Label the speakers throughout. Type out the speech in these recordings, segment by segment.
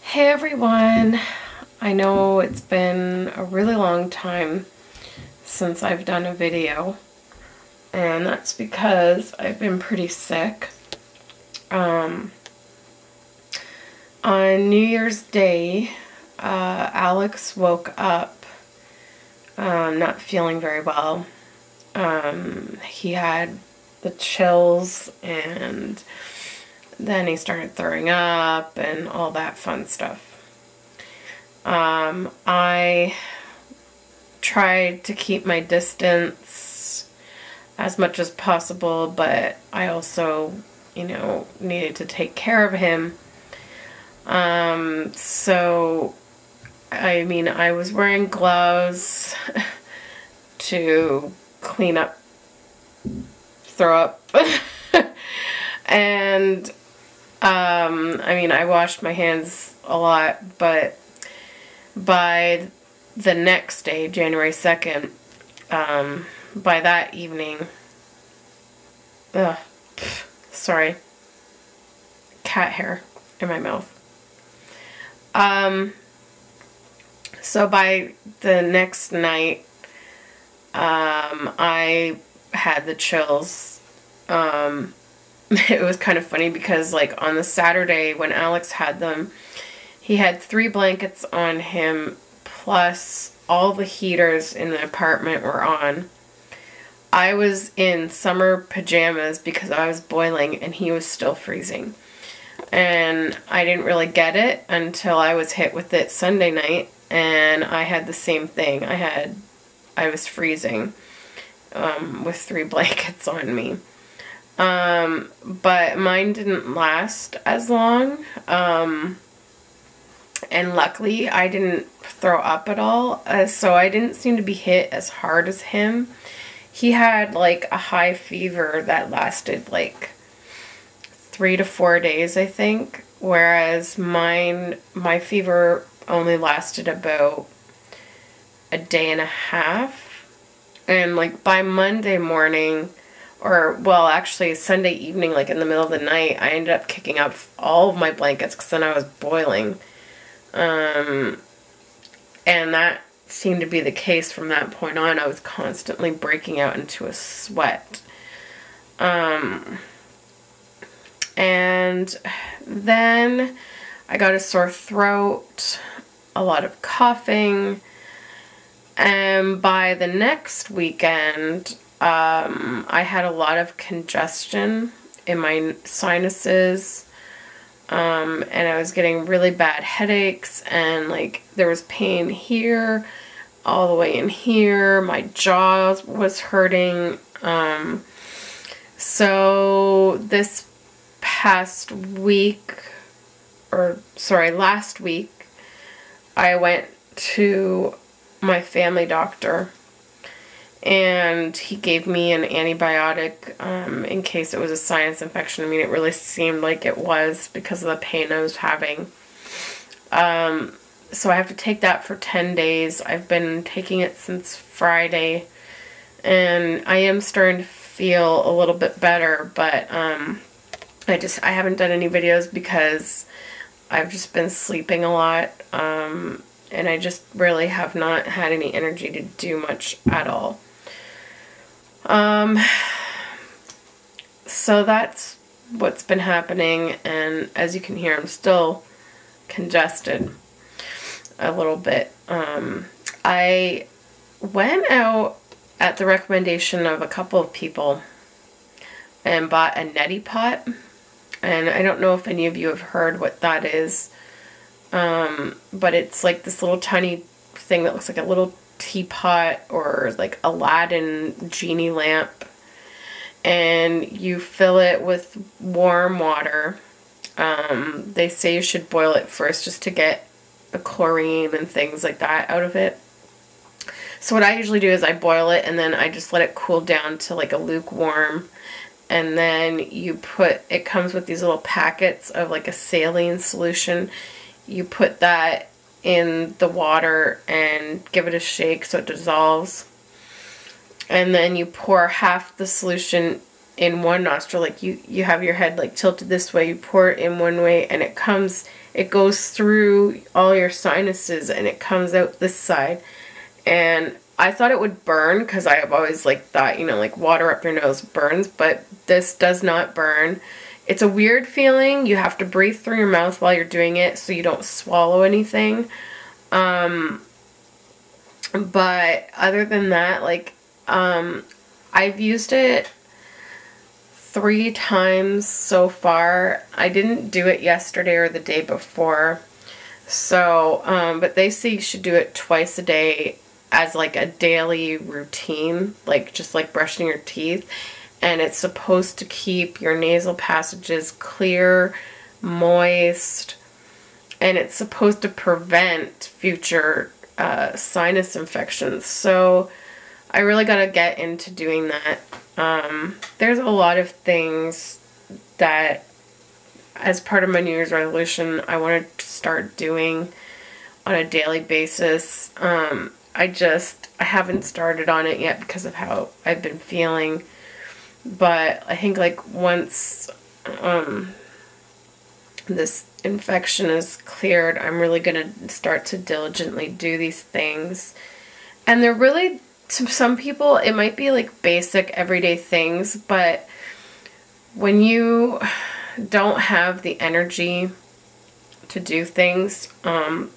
Speaker 1: Hey everyone! I know it's been a really long time since I've done a video, and that's because I've been pretty sick. On New Year's Day, Alex woke up not feeling very well. He had the chills, and then he started throwing up and all that fun stuff. I tried to keep my distance as much as possible, but I also, needed to take care of him. So, I was wearing gloves to clean up, throw up, and, I washed my hands a lot, but by the next day, January 2nd, by that evening, sorry, cat hair in my mouth. So by the next night, I had the chills. It was kind of funny because, like, on the Saturday when Alex had them, he had 3 blankets on him, plus all the heaters in the apartment were on. I was in summer pajamas because I was boiling and he was still freezing. And I didn't really get it until I was hit with it Sunday night, and I had the same thing. I was freezing with 3 blankets on me. But mine didn't last as long. And luckily I didn't throw up at all, so I didn't seem to be hit as hard as him. He had like a high fever that lasted like 3 to 4 days, I think, whereas my fever only lasted about a day and a half. And like by Monday morning, or well, actually Sunday evening, like in the middle of the night, I ended up kicking up all of my blankets because then I was boiling. And that seemed to be the case from that point on. I was constantly breaking out into a sweat. And then I got a sore throat, a lot of coughing, and by the next weekend, I had a lot of congestion in my sinuses. And I was getting really bad headaches, and like there was pain here, all the way in here. My jaw was hurting. So this past week, last week, I went to my family doctor, and he gave me an antibiotic in case it was a sinus infection. I mean, it really seemed like it was because of the pain I was having. So I have to take that for 10 days. I've been taking it since Friday, and I am starting to feel a little bit better, but I haven't done any videos because I've just been sleeping a lot, and I just really have not had any energy to do much at all. So that's what's been happening, and as you can hear, I'm still congested a little bit. I went out at the recommendation of a couple of people and bought a neti pot, and I don't know if any of you have heard what that is, but it's like this little tiny thing that looks like a little teapot or like Aladdin genie lamp, and you fill it with warm water. They say you should boil it first just to get the chlorine and things like that out of it. So what I usually do is I boil it and then I just let it cool down to like a lukewarm, and then it comes with these little packets of like a saline solution. You put that in the water and give it a shake so it dissolves, and then you pour half the solution in one nostril. Like you have your head like tilted this way, you pour it in one way, and it it goes through all your sinuses and it comes out this side. And I thought it would burn because I have always like thought, you know, like water up your nose burns, but this does not burn. It's a weird feeling. You have to breathe through your mouth while you're doing it so you don't swallow anything. But other than that, like, I've used it 3 times so far. I didn't do it yesterday or the day before. So, but they say you should do it twice a day as like a daily routine, like just like brushing your teeth. And it's supposed to keep your nasal passages clear, moist, and it's supposed to prevent future sinus infections. So I really got to get into doing that. There's a lot of things that, as part of my New Year's resolution, I want to start doing on a daily basis. I haven't started on it yet because of how I've been feeling. But I think like once this infection is cleared, I'm really going to start to diligently do these things. And they're really, to some people, it might be like basic everyday things, but when you don't have the energy to do things, and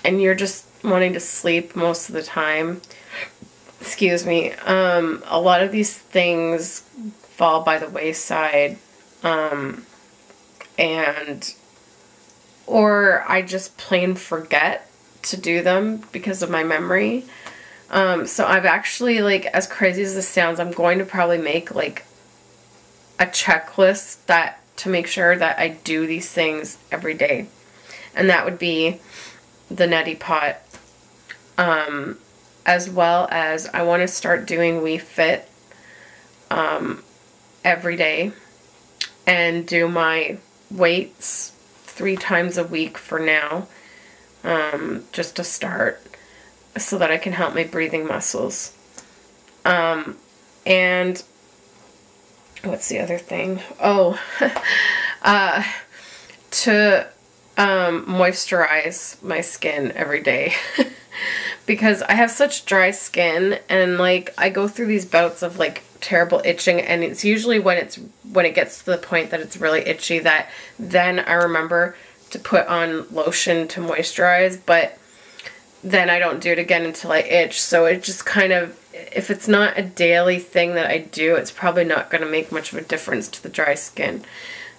Speaker 1: you're just wanting to sleep most of the time, excuse me, a lot of these things fall by the wayside, or I just plain forget to do them because of my memory. So I've actually, like, as crazy as this sounds, I'm going to probably make like a checklist to make sure that I do these things every day. And that would be the neti pot, as well as I want to start doing We Fit every day and do my weights 3 times a week for now, just to start, so that I can help my breathing muscles. And what's the other thing? Oh, to moisturize my skin every day. Because I have such dry skin, and like I go through these bouts of like terrible itching, and it's usually when it gets to the point that it's really itchy that then I remember to put on lotion to moisturize, but then I don't do it again until I itch. So it just kind of, if it's not a daily thing that I do, it's probably not going to make much of a difference to the dry skin.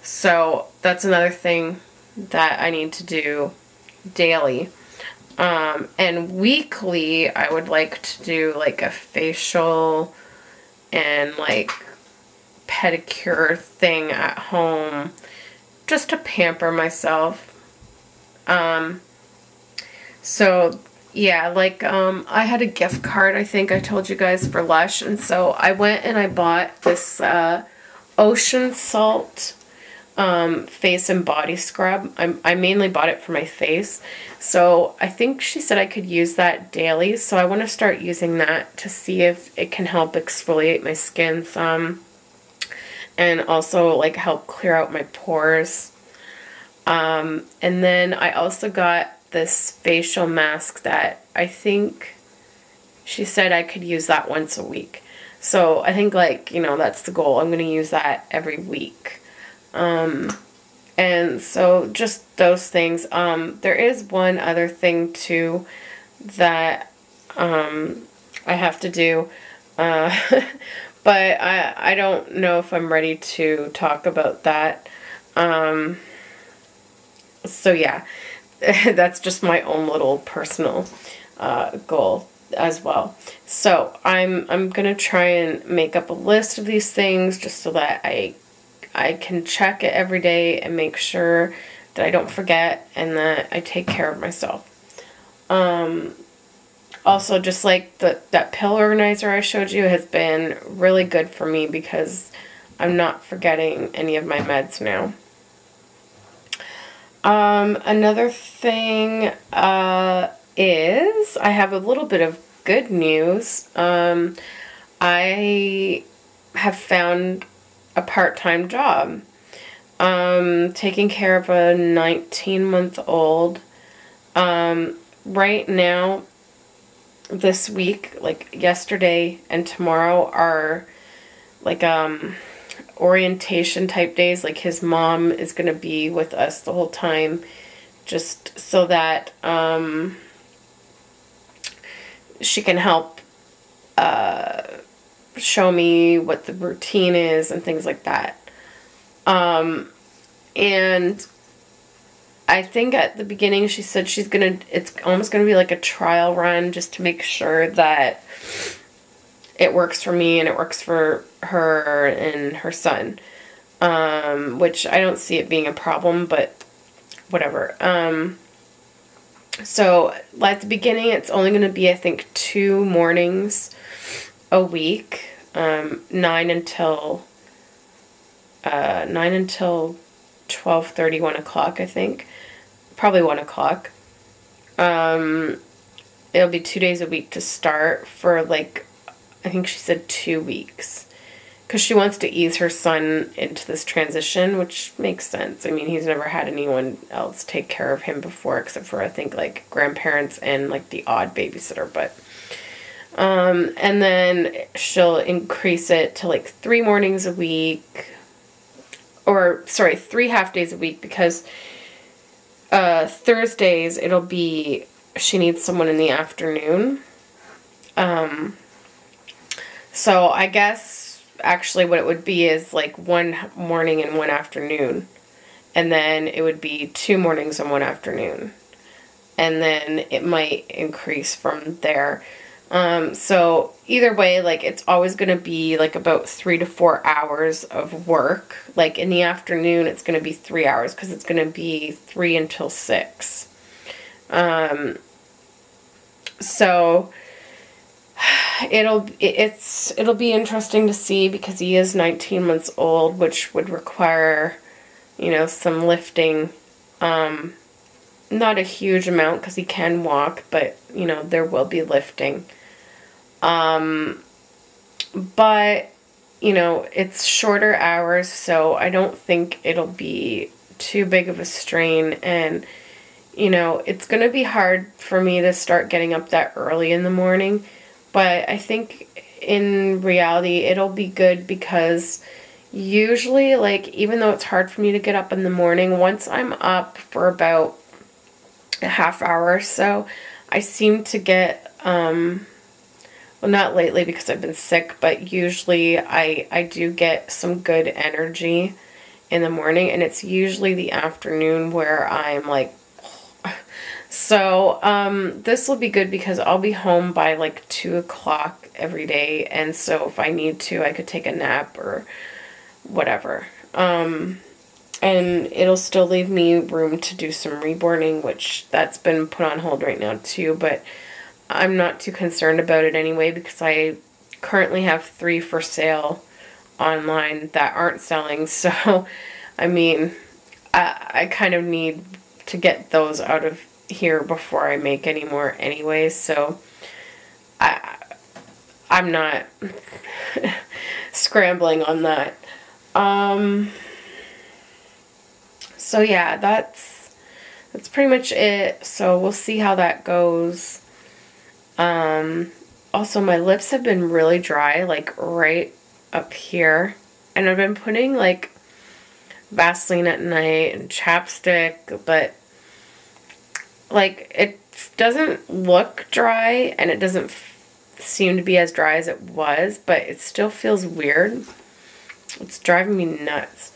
Speaker 1: So that's another thing that I need to do daily. And weekly, I would like to do like a facial and like pedicure thing at home, just to pamper myself. So yeah, like, I had a gift card, I think I told you guys, for Lush, and so I went and I bought this, ocean salt, face and body scrub. I mainly bought it for my face, so I think she said I could use that daily, so I want to start using that to see if it can help exfoliate my skin some, and also like help clear out my pores. And then I also got this facial mask that I think she said I could use that once a week. So I think, like, you know, that's the goal. I'm going to use that every week. And so just those things. There is one other thing too that I have to do. But I don't know if I'm ready to talk about that. So yeah, that's just my own little personal goal as well. So I'm gonna try and make up a list of these things just so that I can check it every day and make sure that I don't forget and that I take care of myself. Also, just like that pill organizer I showed you has been really good for me because I'm not forgetting any of my meds now. Another thing is I have a little bit of good news. I have found a part-time job. taking care of a 19-month-old. Right now, this week, like yesterday and tomorrow are like orientation type days. Like his mom is going to be with us the whole time, just so that she can help show me what the routine is and things like that. And I think at the beginning she said it's almost gonna be like a trial run just to make sure that it works for me and it works for her and her son. Which I don't see it being a problem, but whatever. So at the beginning it's only gonna be, I think, 2 mornings a week, 9 until 12:30, 1 o'clock, I think. Probably 1 o'clock. It'll be 2 days a week to start for, like, I think she said 2 weeks. Because she wants to ease her son into this transition, which makes sense. I mean, he's never had anyone else take care of him before, except for, I think, like, grandparents and, like, the odd babysitter, but... and then she'll increase it to, like, 3 mornings a week... Or, sorry, 3 half days a week, because Thursdays it'll be, she needs someone in the afternoon. So I guess actually what it would be is like 1 morning and 1 afternoon. And then it would be 2 mornings and 1 afternoon. And then it might increase from there. So either way, like, it's always going to be like about 3 to 4 hours of work. Like in the afternoon, it's going to be 3 hours because it's going to be 3 until 6. So it'll be interesting to see because he is 19 months old, which would require, you know, some lifting. Not a huge amount because he can walk, but, you know, there will be lifting. But, you know, it's shorter hours, so I don't think it'll be too big of a strain. And, you know, it's going to be hard for me to start getting up that early in the morning. But I think in reality, it'll be good because usually, like, even though it's hard for me to get up in the morning, once I'm up for about a half hour or so, I seem to get, well, not lately because I've been sick, but usually I do get some good energy in the morning, and it's usually the afternoon where I'm like, so, this will be good because I'll be home by like 2 o'clock every day, and so if I need to, I could take a nap or whatever. And it'll still leave me room to do some reborning, which that's been put on hold right now too, but I'm not too concerned about it anyway because I currently have 3 for sale online that aren't selling, so I mean, I kind of need to get those out of here before I make any more anyway, so I'm not scrambling on that. So yeah, that's pretty much it. So we'll see how that goes. Also my lips have been really dry, like right up here. And I've been putting like Vaseline at night and chapstick, but like it doesn't look dry and it doesn't seem to be as dry as it was, but it still feels weird. It's driving me nuts.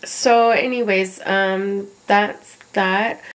Speaker 1: So anyways, that's that.